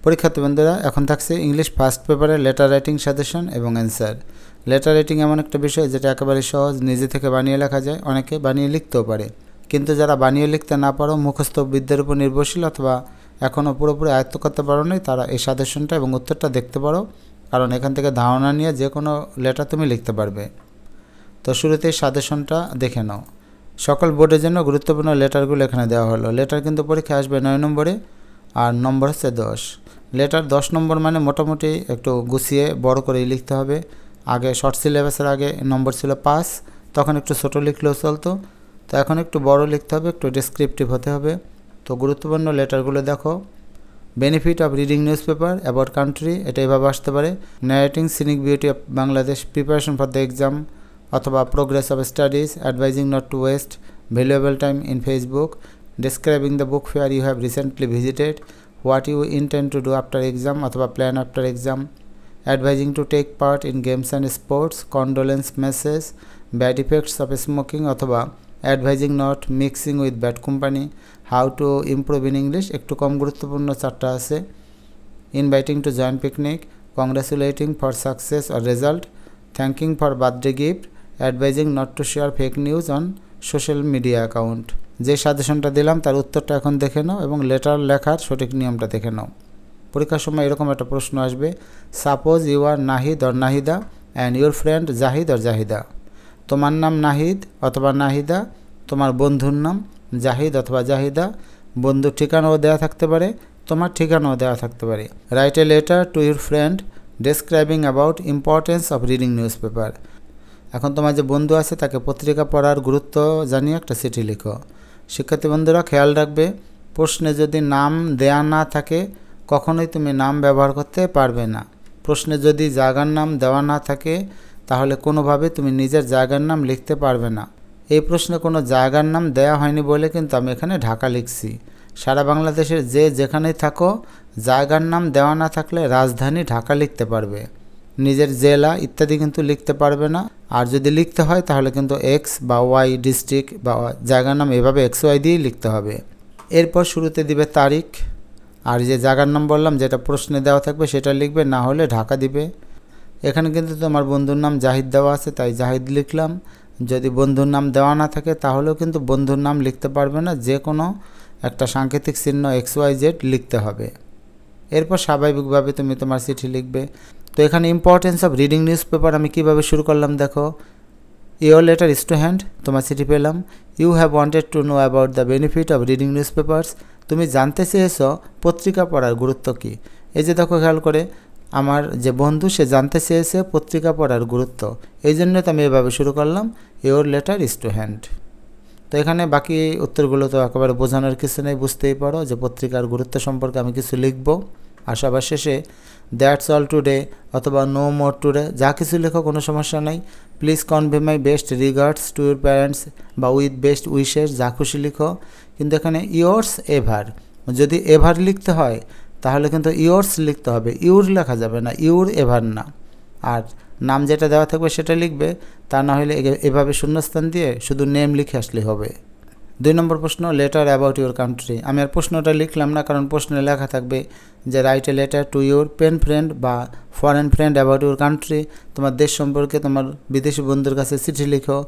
পরীক্ষার্থী বন্ধুরা, এখন থাকছে ইংলিশ ফার্স্ট পেপারের লেটার রাইটিং সাজেশন এবং অ্যান্সার। লেটার রাইটিং এমন একটা বিষয় যেটা একেবারে সহজ, নিজে থেকে বানিয়ে লেখা যায়, অনেকে বানিয়ে লিখতেও পারে। কিন্তু যারা বানিয়ে লিখতে না পারো, মুখস্থ বিদ্যার উপর নির্ভরশীল অথবা এখনও পুরোপুরি আয়ত্ত করতে পারো নাই, তারা এই সাজেশনটা এবং উত্তরটা দেখতে পারো, কারণ এখান থেকে ধারণা নিয়ে যে কোনো লেটার তুমি লিখতে পারবে। তো শুরুতেই সাজেশনটা দেখে নাও। সকল বোর্ডের জন্য গুরুত্বপূর্ণ লেটারগুলো এখানে দেওয়া হলো। লেটার কিন্তু পরীক্ষায় আসবে 9 নম্বরে, আর নম্বর হচ্ছে 10। লেটার 10 নম্বর মানে মোটামুটি একটু গুছিয়ে বড় করেই লিখতে হবে। আগে শর্ট সিলেবাসের আগে নম্বর ছিল 5, তখন একটু ছোটো লিখলেও চলতো। তো এখন একটু বড় লিখতে হবে, একটু ডেসক্রিপটিভ হতে হবে। তো গুরুত্বপূর্ণ লেটারগুলো দেখো। Benefit of reading newspaper about country, এটা এভাবে আসতে পারে। Narrating scenic beauty of Bangladesh, preparation for the exam, অথবা progress of studies, advising not to waste valuable time in Facebook, describing the book fair you have recently visited, what you intend to do after exam অথবা plan after exam, advising to take part in games and sports, condolence message, bad effects of smoking অথবা advising not mixing with bad company, how to improve in English, একটু কম গুরুত্বপূর্ণ 4টা আছে। Inviting to join picnic, কংগ্রেচুলেটিং for success or result, thanking for birthday gift, advising not to share fake news on social media account. যে সাজেশনটা দিলাম তার উত্তরটা এখন দেখে নাও এবং লেটার লেখার সঠিক নিয়মটা দেখে নাও। পরীক্ষার সময় এরকম একটা প্রশ্ন আসবে, suppose you are Nahid or Nahida and your friend Zahid or Zahida. তোমার নাম নাহিদ অথবা নাহিদা, তোমার বন্ধুর নাম জাহিদ অথবা জাহিদা, বন্ধুর ঠিকানাও দেওয়া থাকতে পারে, তোমার ঠিকানাও দেওয়া থাকতে পারে। Right a letter to your friend describing about importance of reading news paper. এখন তোমার যে বন্ধু আছে তাকে পত্রিকা পড়ার গুরুত্ব জানিয়ে একটা চিঠি লিখো। শিক্ষার্থী বন্ধুরা খেয়াল রাখবে, প্রশ্নে যদি নাম দেয়া না থাকে কখনোই তুমি নাম ব্যবহার করতে পারবে না। প্রশ্নে যদি জায়গার নাম দেওয়া না থাকে তাহলে কোনোভাবে তুমি নিজের জায়গার নাম লিখতে পারবে না। এই প্রশ্নে কোনো জায়গার নাম দেয়া হয়নি বলে কিন্তু আমি এখানে ঢাকা লিখছি। সারা বাংলাদেশের যে যেখানেই থাকো, জায়গার নাম দেওয়া না থাকলে রাজধানী ঢাকা লিখতে পারবে, নিজের জেলা ইত্যাদি কিন্তু লিখতে পারবে না। আর যদি লিখতে হয় তাহলে কিন্তু এক্স বা ওয়াই ডিস্ট্রিক্ট বা জায়গার নাম এভাবে XY দিয়েই লিখতে হবে। এরপর শুরুতে দিবে তারিখ, আর যে জায়গার নাম বললাম যেটা প্রশ্নে দেওয়া থাকবে সেটা লিখবে, না হলে ঢাকা দিবে। এখানে কিন্তু তোমার বন্ধুর নাম জাহিদ দেওয়া আছে তাই জাহিদ লিখলাম। যদি বন্ধুর নাম দেওয়া না থাকে তাহলেও কিন্তু বন্ধুর নাম লিখতে পারবে না, যে কোনো একটা সাংকেতিক চিহ্ন XYZ লিখতে হবে। এরপর স্বাভাবিকভাবে তুমি তোমার চিঠি লিখবে। তো এখানে importance of reading newspaper আমি কীভাবে শুরু করলাম দেখো। Your letter is to hand, তোমার চিঠি পেলাম। You have wanted to know about the benefit of reading newspapers, তুমি জানতে চেয়েছ পত্রিকা পড়ার গুরুত্ব কী। এই যে দেখো খেয়াল করে, আমার যে বন্ধু সে জানতে চেয়েছে পত্রিকা পড়ার গুরুত্ব, এই জন্য তো আমি এভাবে শুরু করলাম, your letter is to hand. তো এখানে বাকি উত্তরগুলো তো একেবারে বোঝানোর কিছু নেই, বুঝতেই পারো যে পত্রিকার গুরুত্ব সম্পর্কে আমি কিছু লিখব। আর সবার শেষে দ্যাটস অল টুডে অথবা নো মোর টুডে, যা কিছু লেখো কোনো সমস্যা নাই। Please convey my best regards to your parents বা উইথ বেস্ট উইশেস, যা খুশি লিখো। কিন্তু এখানে ইয়োর্স এভার, যদি এভার লিখতে হয় তাহলে কিন্তু ইয়োর্স লিখতে হবে, ইউর লেখা যাবে না, ইউর এভার না। আর নাম যেটা দেওয়া থাকবে সেটা লিখবে, তা না হলে এভাবে শূন্যস্থান দিয়ে শুধু নেম লিখে আসলে হবে। 2 নম্বর প্রশ্ন, লেটার অ্যাবাউট ইউর কান্ট্রি। আমি আর প্রশ্নটা লিখলাম না, কারণ প্রশ্নে লেখা থাকবে যে write a letter to your pen friend বা foreign friend about your country, তোমার দেশ সম্পর্কে তোমার বিদেশি বন্ধুর কাছে চিঠি লিখো।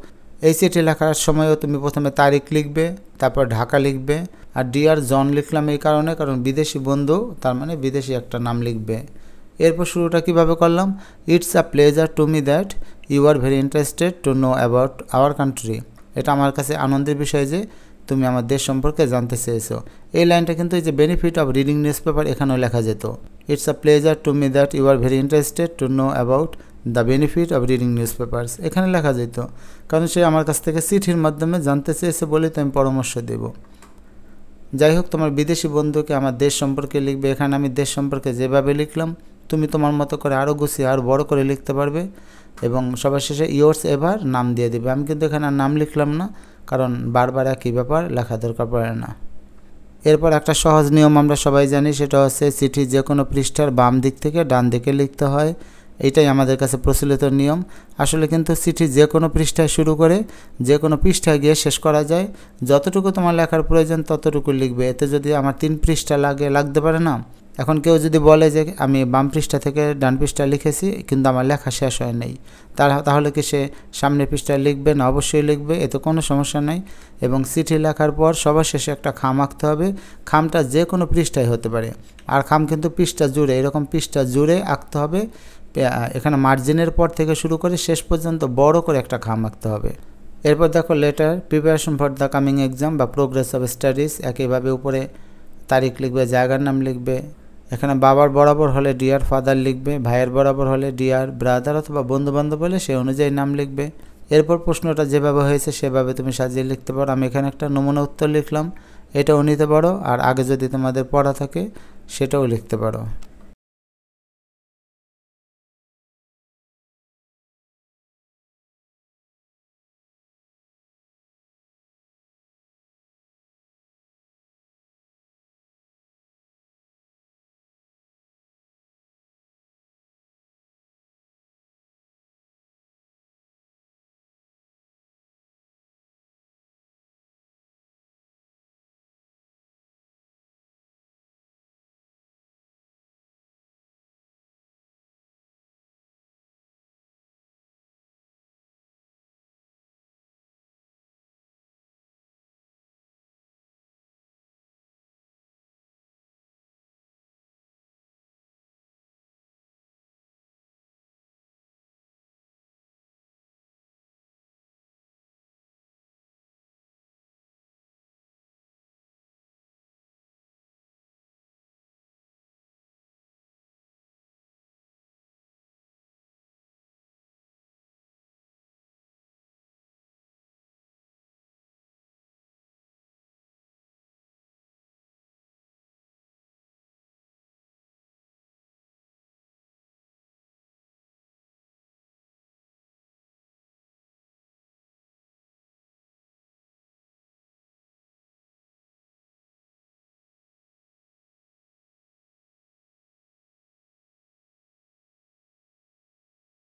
এই চিঠি লেখার সময়ও তুমি প্রথমে তারিখ লিখবে, তারপর ঢাকা লিখবে। আর ডিয়ার জন লিখলাম এই কারণে, কারণ বিদেশি বন্ধু, তার মানে বিদেশি একটা নাম লিখবে। এরপর শুরুটা কীভাবে করলাম, it's a pleasure to me that you are very interested to know about our country. এটা আমার কাছে আনন্দের বিষয় যে তুমি আমার দেশ সম্পর্কে জানতে চেয়েছো। এই লাইনটা কিন্তু এই যে benefit of reading newspaper এখানেও লেখা যেত, it's a pleasure to me that you are very interested to know about the benefit of reading newspapers, এখানে লেখা যেত, কারণ সে আমার কাছ থেকে চিঠির মাধ্যমে জানতে চেয়েছে বলেই তো আমি পরামর্শ দেব। যাই হোক, তোমার বিদেশি বন্ধুকে আমার দেশ সম্পর্কে লিখবে। এখানে আমি দেশ সম্পর্কে যেভাবে লিখলাম তুমি তোমার মতো করে আরও গুছিয়ে আরও বড় করে লিখতে পারবে। এবং সবার শেষে ইয়োর্স এভার নাম দিয়ে দেবে। আমি কিন্তু এখানে আর নাম লিখলাম না, কারণ বারবার একই ব্যাপার লেখা দরকার পড়ে না। এরপর একটা সহজ নিয়ম আমরা সবাই জানি, সেটা হচ্ছে চিঠি যে কোনো পৃষ্ঠার বাম দিক থেকে ডান দিকে লিখতে হয় এইটাই আমাদের কাছে প্রচলিত নিয়ম। আসলে কিন্তু চিঠি যে কোনো পৃষ্ঠায় শুরু করে যে কোনো পৃষ্ঠায় গিয়ে শেষ করা যায়। যতটুকু তোমার লেখার প্রয়োজন ততটুকু লিখবে। এতে যদি আমার 3 পৃষ্ঠা লাগতে পারে না। এখন কেউ যদি বলে যে আমি বাম পৃষ্ঠা থেকে ডান পৃষ্ঠা লিখেছি কিন্তু আমার লেখা শেষ হয় নাই, তাহলে কি সে সামনের পৃষ্ঠায় লিখবে না? অবশ্যই লিখবে, এতে কোনো সমস্যা নাই। এবং চিঠি লেখার পর সবার শেষে একটা খাম আঁকতে হবে। খামটা যে কোনো পৃষ্ঠায় হতে পারে, আর খাম কিন্তু পৃষ্ঠা জুড়ে, এরকম পৃষ্ঠা জুড়ে আঁকতে হবে। এখানে মার্জিনের পর থেকে শুরু করে শেষ পর্যন্ত বড় করে একটা খাম আঁকতে হবে। এরপর দেখো letter preparation for the coming exam বা প্রোগ্রেস অফ স্টাডিজ। একইভাবে উপরে তারিখ লিখবে, জায়গার নাম লিখবে। এখানে বাবার বরাবর হলে ডিয়ার ফাদার লিখবে, ভাইয়ের বরাবর হলে ডিয়ার ব্রাদার, অথবা বন্ধুবান্ধব হলে সেই অনুযায়ী নাম লিখবে। এরপর প্রশ্নটা যেভাবে হয়েছে সেভাবে তুমি সাজিয়ে লিখতে পারো। আমি এখানে একটা নমুনা উত্তর লিখলাম, এটাও নিতে পারো, আর আগে যদি তোমাদের পড়া থাকে সেটাও লিখতে পারো।